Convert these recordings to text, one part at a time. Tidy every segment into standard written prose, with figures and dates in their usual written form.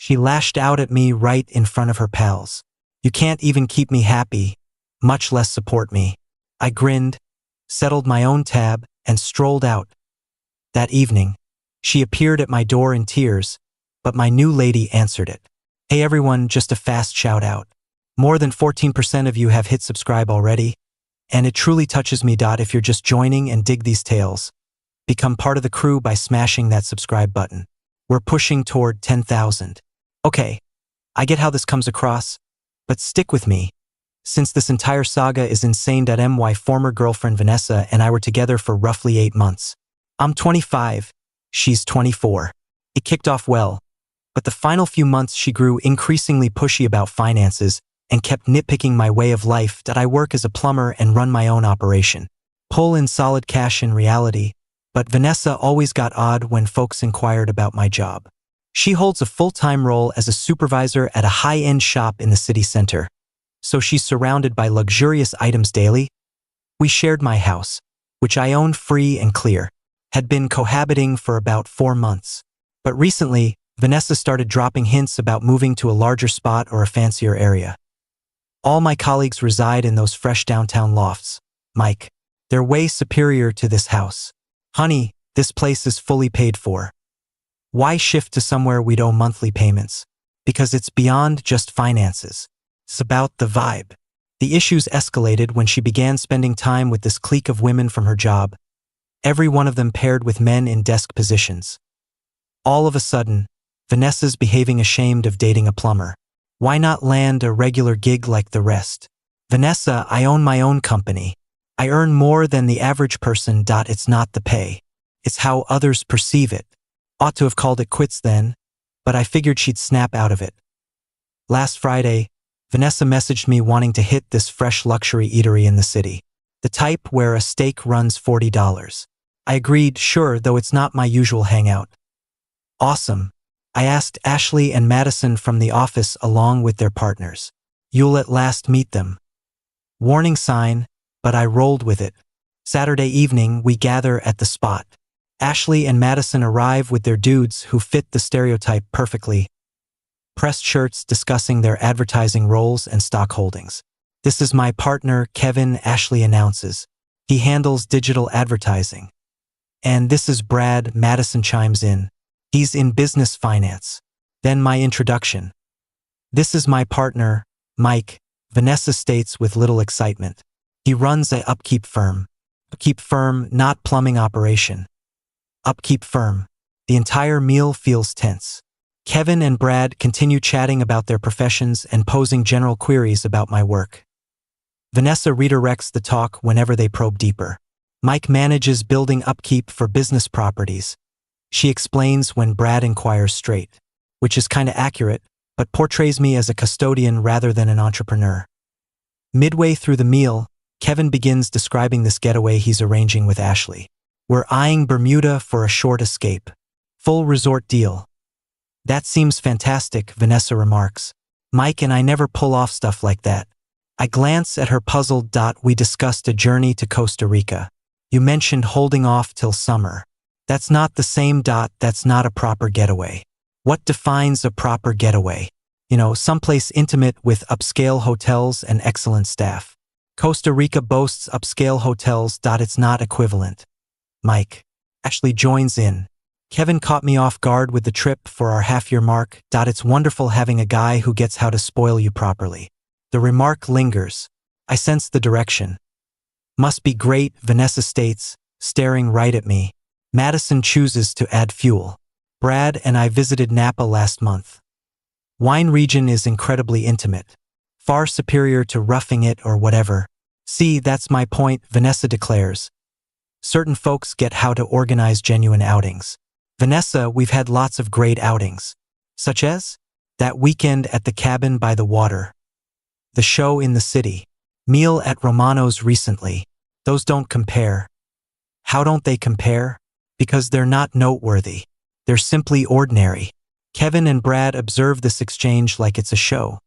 She lashed out at me right in front of her pals. You can't even keep me happy, much less support me. I grinned, settled my own tab, and strolled out. That evening, she appeared at my door in tears, but my new lady answered it. Hey everyone, just a fast shout out. More than 14% of you have hit subscribe already, and it truly touches me. If you're just joining and dig these tales, become part of the crew by smashing that subscribe button. We're pushing toward 10,000. Okay, I get how this comes across, but stick with me, since this entire saga is insane. My former girlfriend Vanessa and I were together for roughly 8 months. I'm 25, she's 24. It kicked off well, but the final few months she grew increasingly pushy about finances and kept nitpicking my way of life. I work as a plumber and run my own operation. Pull in solid cash in reality, but Vanessa always got odd when folks inquired about my job. She holds a full-time role as a supervisor at a high-end shop in the city center, so she's surrounded by luxurious items daily. We shared my house, which I own free and clear, had been cohabiting for about 4 months. But recently, Vanessa started dropping hints about moving to a larger spot or a fancier area. All my colleagues reside in those fresh downtown lofts, Mike. They're way superior to this house. Honey, this place is fully paid for. Why shift to somewhere we'd owe monthly payments? Because it's beyond just finances. It's about the vibe. The issues escalated when she began spending time with this clique of women from her job, every one of them paired with men in desk positions. All of a sudden, Vanessa's behaving ashamed of dating a plumber. Why not land a regular gig like the rest? Vanessa, I own my own company. I earn more than the average person. It's not the pay. It's how others perceive it. Ought to have called it quits then, but I figured she'd snap out of it. Last Friday, Vanessa messaged me wanting to hit this fresh luxury eatery in the city, the type where a steak runs $40. I agreed, sure, though it's not my usual hangout. Awesome. I asked Ashley and Madison from the office along with their partners. You'll at last meet them. Warning sign, but I rolled with it. Saturday evening, we gather at the spot. Ashley and Madison arrive with their dudes who fit the stereotype perfectly. Pressed shirts discussing their advertising roles and stock holdings. This is my partner, Kevin, Ashley announces. He handles digital advertising. And this is Brad, Madison chimes in. He's in business finance. Then my introduction. This is my partner, Mike, Vanessa states with little excitement. He runs a upkeep firm. Upkeep firm, not plumbing operation. Upkeep firm. The entire meal feels tense. Kevin and Brad continue chatting about their professions and posing general queries about my work. Vanessa redirects the talk whenever they probe deeper. Mike manages building upkeep for business properties. She explains when Brad inquires straight, which is kinda accurate, but portrays me as a custodian rather than an entrepreneur. Midway through the meal, Kevin begins describing this getaway he's arranging with Ashley. We're eyeing Bermuda for a short escape. Full resort deal. That seems fantastic, Vanessa remarks. Mike and I never pull off stuff like that. I glance at her puzzled. We discussed a journey to Costa Rica. You mentioned holding off till summer. That's not the same. That's not a proper getaway. What defines a proper getaway? Someplace intimate with upscale hotels and excellent staff. Costa Rica boasts upscale hotels. It's not equivalent. Mike. Ashley joins in. Kevin caught me off guard with the trip for our half-year mark. It's wonderful having a guy who gets how to spoil you properly. The remark lingers. I sense the direction. Must be great, Vanessa states, staring right at me. Madison chooses to add fuel. Brad and I visited Napa last month. Wine region is incredibly intimate. Far superior to Roughing It or whatever. See, that's my point, Vanessa declares. Certain folks get how to organize genuine outings. Vanessa, we've had lots of great outings. Such as? That weekend at the cabin by the water. The show in the city. Meal at Romano's recently. Those don't compare. How don't they compare? Because they're not noteworthy. They're simply ordinary. Kevin and Brad observe this exchange like it's a show.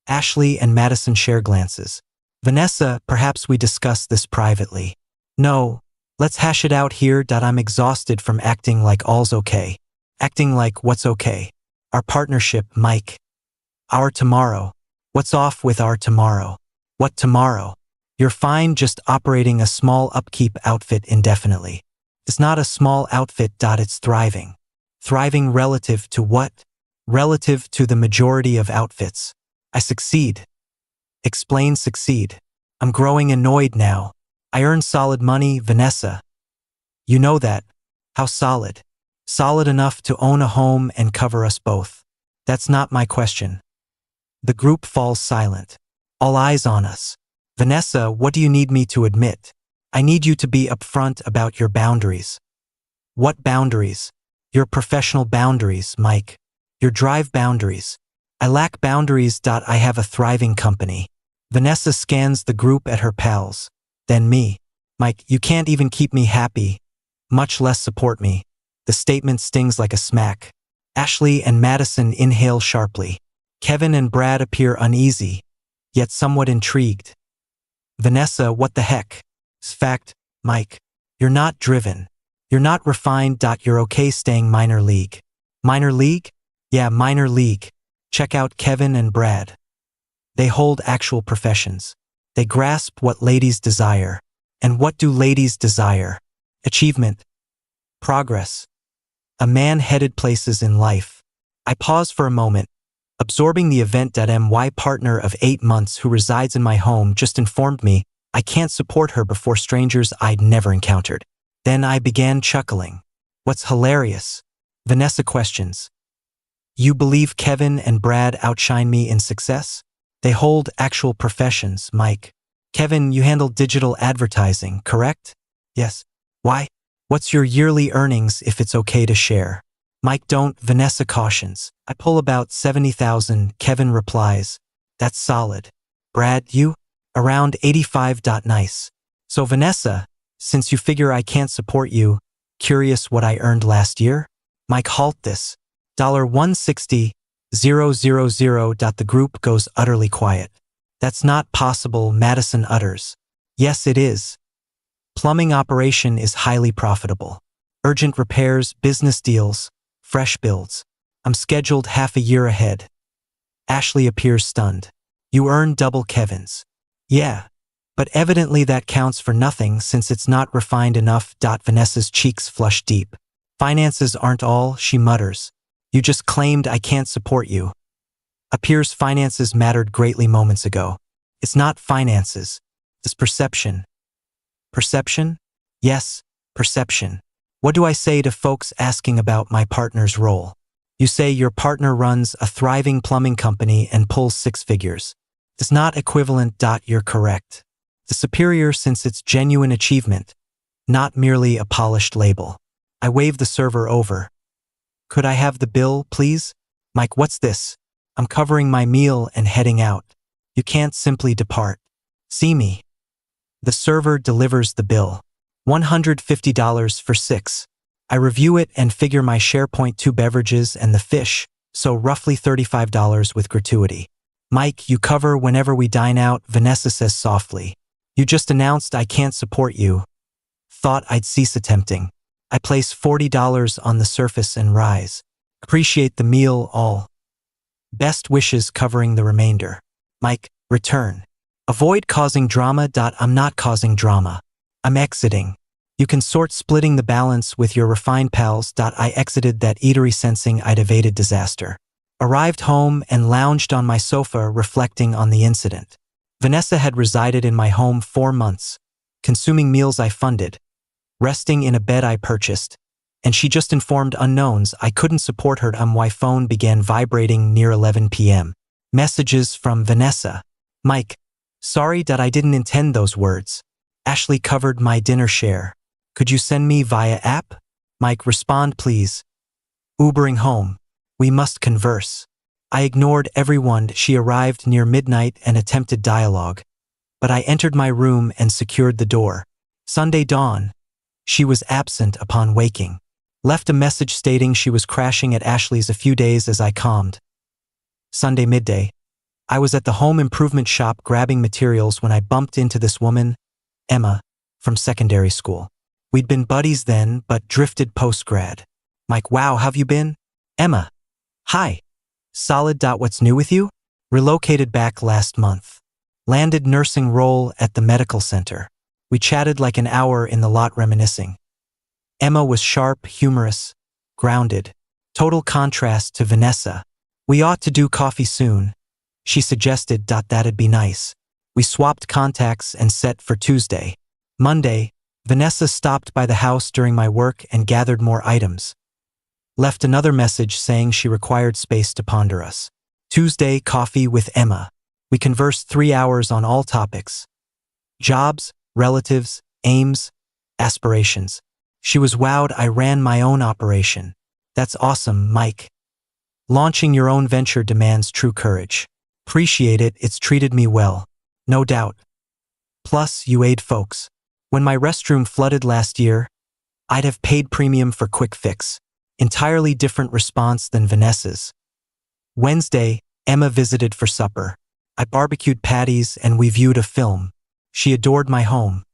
Ashley and Madison share glances. Vanessa, perhaps we discuss this privately. No, let's hash it out here. I'm exhausted from acting like all's okay. Acting like what's okay. Our partnership, Mike. Our tomorrow. What's off with our tomorrow? What tomorrow? You're fine just operating a small upkeep outfit indefinitely. It's not a small outfit. It's thriving. Thriving relative to what? Relative to the majority of outfits. I succeed. Explain succeed. I'm growing annoyed now. I earn solid money, Vanessa. You know that. How solid? Solid enough to own a home and cover us both. That's not my question. The group falls silent. All eyes on us. Vanessa, what do you need me to admit? I need you to be upfront about your boundaries. What boundaries? Your professional boundaries, Mike. Your drive boundaries. I lack boundaries. I have a thriving company. Vanessa scans the group at her pals. Then me. Mike, you can't even keep me happy, much less support me. The statement stings like a smack. Ashley and Madison inhale sharply. Kevin and Brad appear uneasy, yet somewhat intrigued. Vanessa, what the heck? Fact, Mike. You're not driven. You're not refined. You're okay staying minor league. Minor league? Yeah, minor league. Check out Kevin and Brad. They hold actual professions. They grasp what ladies desire. And what do ladies desire? Achievement. Progress. A man headed places in life. I pause for a moment, absorbing the event. My partner of 8 months who resides in my home just informed me I can't support her before strangers I'd never encountered. Then I began chuckling. What's hilarious? Vanessa questions. You believe Kevin and Brad outshine me in success? They hold actual professions, Mike. Kevin, you handle digital advertising, correct? Yes. Why? What's your yearly earnings if it's okay to share? Mike, don't. Vanessa cautions. I pull about 70,000. Kevin replies. That's solid. Brad, you? Around 85. Nice. So Vanessa, since you figure I can't support you, curious what I earned last year? Mike, halt this. $160,000. The group goes utterly quiet. That's not possible, Madison utters. Yes, it is. Plumbing operation is highly profitable. Urgent repairs, business deals, fresh builds. I'm scheduled half a year ahead. Ashley appears stunned. You earn double Kevin's. Yeah, but evidently that counts for nothing since it's not refined enough. Vanessa's cheeks flush deep. Finances aren't all, she mutters. You just claimed I can't support you. Appears finances mattered greatly moments ago. It's not finances. It's perception. Perception? Yes, perception. What do I say to folks asking about my partner's role? You say your partner runs a thriving plumbing company and pulls 6 figures. It's not equivalent. You're correct. The superior since it's genuine achievement, not merely a polished label. I wave the server over. Could I have the bill, please? Mike, what's this? I'm covering my meal and heading out. You can't simply depart. See me. The server delivers the bill. $150 for 6. I review it and figure my SharePoint 2 beverages and the fish, so roughly $35 with gratuity. Mike, you cover whenever we dine out, Vanessa says softly. You just announced I can't support you. Thought I'd cease attempting. I place $40 on the surface and rise. Appreciate the meal, all. Best wishes covering the remainder. Mike, return. Avoid causing drama. I'm not causing drama. I'm exiting. You can sort splitting the balance with your refined pals. I exited that eatery sensing I'd evaded disaster. Arrived home and lounged on my sofa reflecting on the incident. Vanessa had resided in my home 4 months, consuming meals I funded, resting in a bed I purchased, and she just informed unknowns I couldn't support her. My phone began vibrating near 11 p.m. Messages from Vanessa. Mike, sorry that I didn't intend those words. Ashley covered my dinner share. Could you send me via app? Mike, respond please. Ubering home. We must converse. I ignored everyone. She arrived near midnight and attempted dialogue. But I entered my room and secured the door. Sunday dawn. She was absent upon waking. Left a message stating she was crashing at Ashley's a few days as I calmed. Sunday midday. I was at the home improvement shop grabbing materials when I bumped into this woman, Emma, from secondary school. We'd been buddies then, but drifted post-grad. Mike, wow, how've you been? Emma. Hi. Solid. What's new with you? Relocated back last month. Landed nursing role at the medical center. We chatted like an hour in the lot reminiscing. Emma was sharp, humorous, grounded. Total contrast to Vanessa. We ought to do coffee soon. She suggested. That'd be nice. We swapped contacts and set for Tuesday. Monday, Vanessa stopped by the house during my work and gathered more items. Left another message saying she required space to ponder us. Tuesday, coffee with Emma. We conversed 3 hours on all topics. Jobs, relatives, aims, aspirations. She was wowed I ran my own operation. That's awesome, Mike. Launching your own venture demands true courage. Appreciate it, it's treated me well. No doubt. Plus, you aid folks. When my restroom flooded last year, I'd have paid premium for quick fix. Entirely different response than Vanessa's. Wednesday, Emma visited for supper. I barbecued patties and we viewed a film. She adored my home.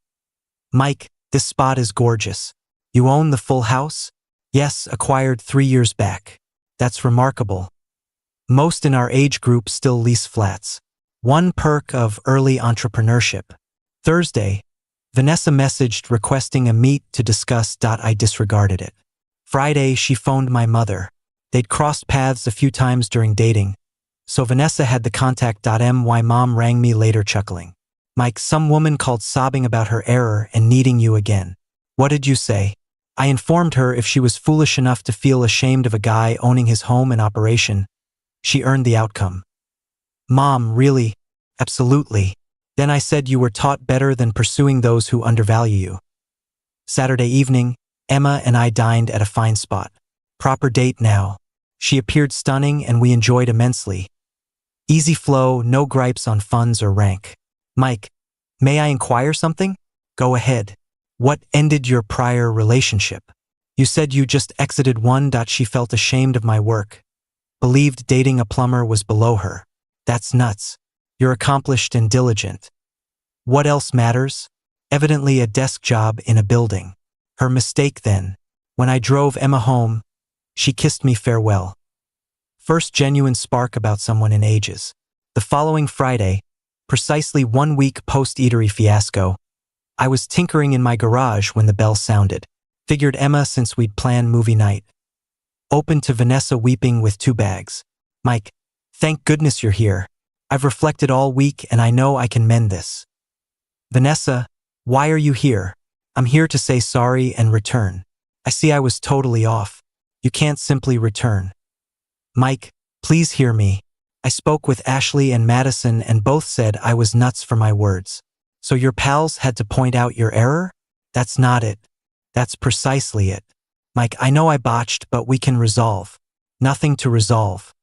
Mike, this spot is gorgeous. You own the full house? Yes, acquired 3 years back. That's remarkable. Most in our age group still lease flats. One perk of early entrepreneurship. Thursday, Vanessa messaged requesting a meet to discuss. I disregarded it. Friday, she phoned my mother. They'd crossed paths a few times during dating, so Vanessa had the contact. My mom rang me later chuckling. Mike, some woman called sobbing about her error and needing you again. What did you say? I informed her if she was foolish enough to feel ashamed of a guy owning his home and operation, she earned the outcome. Mom, really? Absolutely. Then I said you were taught better than pursuing those who undervalue you. Saturday evening, Emma and I dined at a fine spot. Proper date now. She appeared stunning and we enjoyed immensely. Easy flow, no gripes on funds or rank. Mike, may I inquire something? Go ahead. What ended your prior relationship? You said you just exited one. She felt ashamed of my work. Believed dating a plumber was below her. That's nuts. You're accomplished and diligent. What else matters? Evidently a desk job in a building. Her mistake then. When I drove Emma home, she kissed me farewell. First genuine spark about someone in ages. The following Friday, precisely 1 week post-eatery fiasco, I was tinkering in my garage when the bell sounded. Figured Emma since we'd planned movie night. Opened to Vanessa weeping with 2 bags. Mike, thank goodness you're here. I've reflected all week and I know I can mend this. Vanessa, why are you here? I'm here to say sorry and return. I see I was totally off. You can't simply return. Mike, please hear me. I spoke with Ashley and Madison and both said I was nuts for my words. So your pals had to point out your error? That's not it. That's precisely it. Mike, I know I botched, but we can resolve. Nothing to resolve.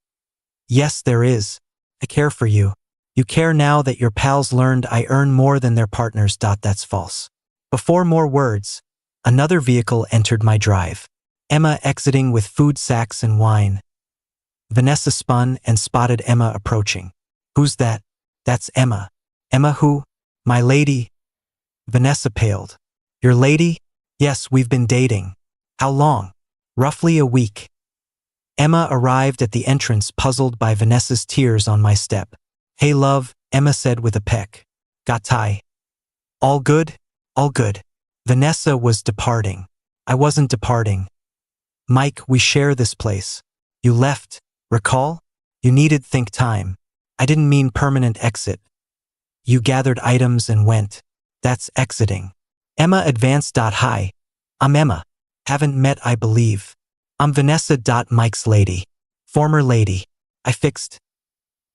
Yes, there is. I care for you. You care now that your pals learned I earn more than their partners. That's false. Before more words, another vehicle entered my drive. Emma exiting with food sacks and wine. Vanessa spun and spotted Emma approaching. Who's that? That's Emma. Emma who? My lady. Vanessa paled. Your lady? Yes, we've been dating. How long? Roughly a week. Emma arrived at the entrance puzzled by Vanessa's tears on my step. Hey love, Emma said with a peck. Got tie. All good? All good. Vanessa was departing. I wasn't departing. Mike, we share this place. You left, recall? You needed think time. I didn't mean permanent exit. You gathered items and went. That's exiting. Emma advanced. Hi. I'm Emma. Haven't met, I believe. I'm Vanessa. Mike's lady. Former lady. I fixed.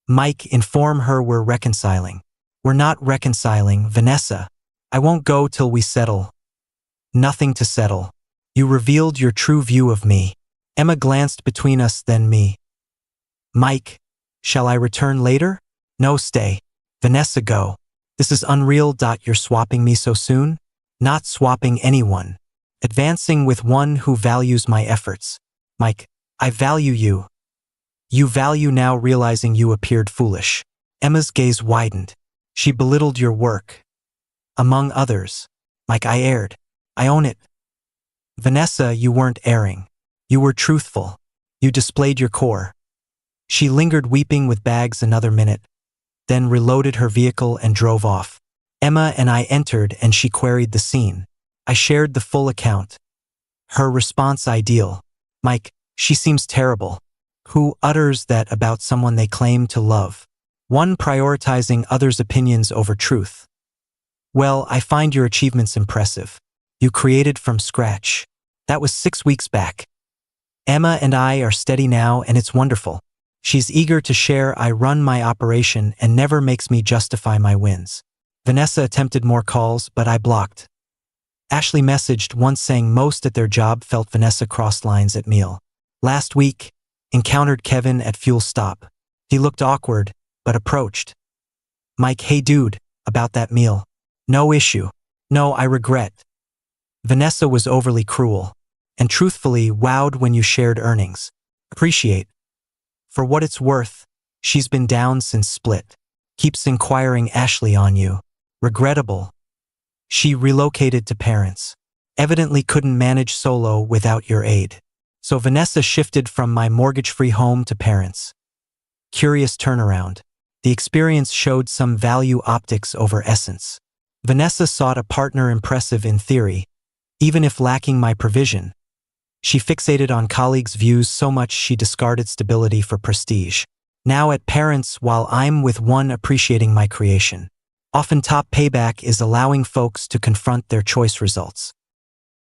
Mike, inform her we're reconciling. We're not reconciling, Vanessa. I won't go till we settle. Nothing to settle. You revealed your true view of me. Emma glanced between us, then me. Mike, shall I return later? No, stay. Vanessa, go. This is unreal. You're swapping me so soon? Not swapping anyone. Advancing with one who values my efforts. Mike, I value you. You value now realizing you appeared foolish. Emma's gaze widened. She belittled your work. Among others. Mike, I erred. I own it. Vanessa, you weren't erring. You were truthful. You displayed your core. She lingered weeping with bags another minute, then reloaded her vehicle and drove off. Emma and I entered and she queried the scene. I shared the full account. Her response ideal. Mike, she seems terrible. Who utters that about someone they claim to love? One prioritizing others' opinions over truth. Well, I find your achievements impressive. You created from scratch. That was 6 weeks back. Emma and I are steady now and it's wonderful. She's eager to share. I run my operation and never makes me justify my wins. Vanessa attempted more calls, but I blocked. Ashley messaged once saying most at their job felt Vanessa crossed lines at meal. Last week, encountered Kevin at fuel stop. He looked awkward, but approached. Mike, hey dude, about that meal. No issue. No, I regret. Vanessa was overly cruel. And truthfully, wowed when you shared earnings. Appreciate. For what it's worth, she's been down since split. Keeps inquiring Ashley on you. Regrettable. She relocated to parents. Evidently couldn't manage solo without your aid. So Vanessa shifted from my mortgage-free home to parents. Curious turnaround. The experience showed some value optics over essence. Vanessa sought a partner impressive in theory, even if lacking my provision. She fixated on colleagues' views so much she discarded stability for prestige. Now at parents while I'm with one appreciating my creation. Often top payback is allowing folks to confront their choice results.